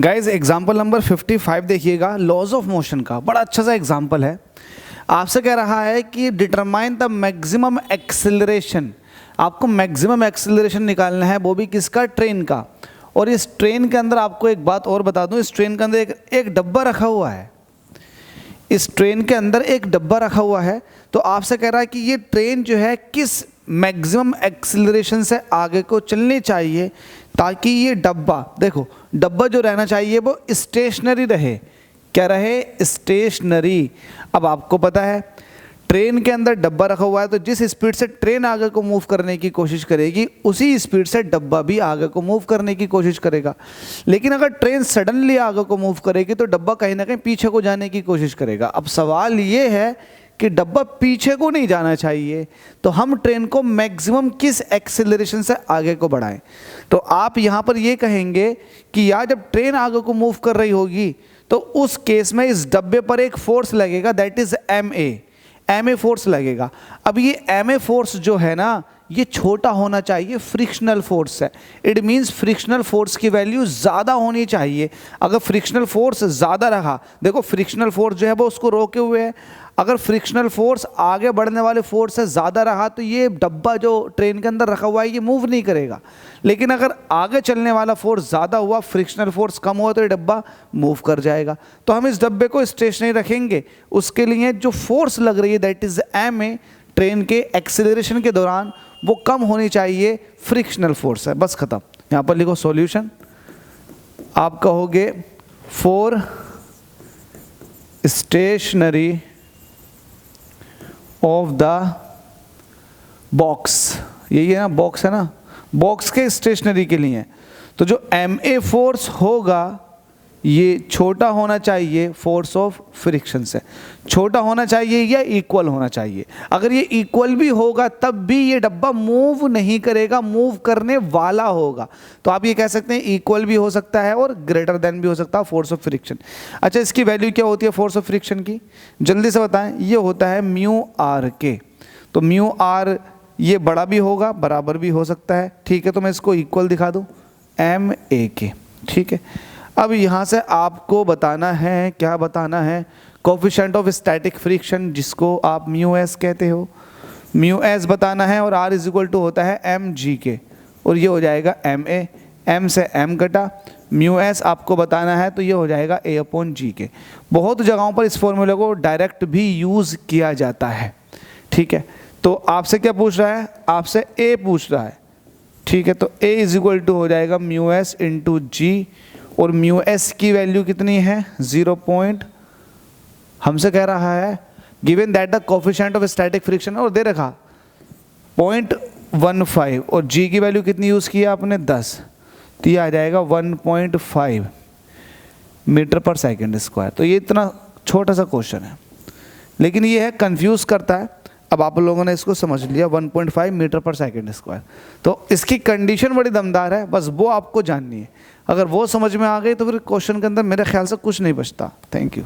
Guys example number 55 देखिएगा, laws of motion का बड़ा अच्छा सा एग्जाम्पल है। आपसे कह रहा है कि डिटरमाइन द मैक्सिमम एक्सेलरेशन, आपको मैक्सिमम एक्सेलरेशन निकालना है, वो भी किसका, ट्रेन का। और इस ट्रेन के अंदर आपको एक बात और बता दूं, इस ट्रेन के अंदर एक डब्बा रखा हुआ है, इस ट्रेन के अंदर एक डब्बा रखा हुआ है। तो आपसे कह रहा है कि ये ट्रेन जो है किस मैक्सिमम एक्सेलरेशन से आगे को चलनी चाहिए ताकि ये डब्बा, देखो डब्बा जो रहना चाहिए वो स्टेशनरी रहे। क्या रहे, स्टेशनरी। अब आपको पता है ट्रेन के अंदर डब्बा रखा हुआ है, तो जिस स्पीड से ट्रेन आगे को मूव करने की कोशिश करेगी उसी स्पीड से डब्बा भी आगे को मूव करने की कोशिश करेगा। लेकिन अगर ट्रेन सडनली आगे को मूव करेगी तो डब्बा कहीं ना कहीं पीछे को जाने की कोशिश करेगा। अब सवाल ये है कि डब्बा पीछे को नहीं जाना चाहिए, तो हम ट्रेन को मैक्सिमम किस एक्सेलरेशन से आगे को बढ़ाएं। तो आप यहाँ पर ये कहेंगे कि यार जब ट्रेन आगे को मूव कर रही होगी तो उस केस में इस डब्बे पर एक फोर्स लगेगा, that is m a force लगेगा। अब ये एम ए फोर्स जो है ना, ये छोटा होना चाहिए, फ्रिक्शनल फोर्स है। इट मीन्स फ्रिक्शनल फोर्स की वैल्यू ज़्यादा होनी चाहिए। अगर फ्रिक्शनल फोर्स ज़्यादा रहा, देखो फ्रिक्शनल फोर्स जो है वो उसको रोके हुए है, अगर फ्रिक्शनल फोर्स आगे बढ़ने वाले फोर्स से ज़्यादा रहा तो ये डब्बा जो ट्रेन के अंदर रखा हुआ है ये मूव नहीं करेगा। लेकिन अगर आगे चलने वाला फोर्स ज़्यादा हुआ, फ्रिक्शनल फोर्स कम हुआ, तो ये डब्बा मूव कर जाएगा। तो हम इस डब्बे को स्टेशनरी रखेंगे, उसके लिए जो फोर्स लग रही है that is m a, train के एक्सेलरेशन के दौरान वो कम होनी चाहिए, फ्रिक्शनल फोर्स है। बस खत्म। यहाँ पर लिखो सॉल्यूशन, आप कहोगे for stationary of the box, यही है ना, बॉक्स है ना, बॉक्स के स्टेशनरी के लिए। तो जो एम ए फोर्स होगा ये छोटा होना चाहिए फोर्स ऑफ फ्रिक्शन से, छोटा होना चाहिए या इक्वल होना चाहिए। अगर ये इक्वल भी होगा तब भी ये डब्बा मूव नहीं करेगा, मूव करने वाला होगा। तो आप ये कह सकते हैं इक्वल भी हो सकता है और ग्रेटर देन भी हो सकता है फोर्स ऑफ फ्रिक्शन। अच्छा, इसकी वैल्यू क्या होती है फोर्स ऑफ फ्रिक्शन की, जल्दी से बताएं। ये होता है म्यू आर के। तो म्यू आर ये बड़ा भी होगा, बराबर भी हो सकता है, ठीक है। तो मैं इसको इक्वल दिखा दूँ, एम ए के, ठीक है। अब यहाँ से आपको बताना है, क्या बताना है, कोफिशिएंट ऑफ स्टैटिक फ्रिक्शन जिसको आप म्यू एस कहते हो, म्यू एस बताना है। और आर इज इक्वल टू होता है एम जी के, और ये हो जाएगा एम ए, एम से एम कटा, म्यू एस आपको बताना है तो ये हो जाएगा ए अपॉन जी के। बहुत जगहों पर इस फॉर्मूले को डायरेक्ट भी यूज़ किया जाता है, ठीक है। तो आपसे क्या पूछ रहा है, आपसे ए पूछ रहा है, ठीक है। तो ए इज इक्वल टू हो जाएगा म्यू एस इंटू जी, और म्यू एस की वैल्यू कितनी है, 0. हमसे कह रहा है given that the coefficient of static friction, और दे रखा 0.15, और जी की वैल्यू कितनी यूज़ की है आपने, 10, तो ये आ जाएगा 1.5 मीटर पर सेकेंड स्क्वायर। तो ये इतना छोटा सा क्वेश्चन है, लेकिन ये है कंफ्यूज करता है। अब आप लोगों ने इसको समझ लिया, 1.5 मीटर पर सेकेंड स्क्वायर। तो इसकी कंडीशन बड़ी दमदार है, बस वो आपको जाननी है। अगर वो समझ में आ गई तो फिर क्वेश्चन के अंदर मेरे ख्याल से कुछ नहीं बचता। Thank you.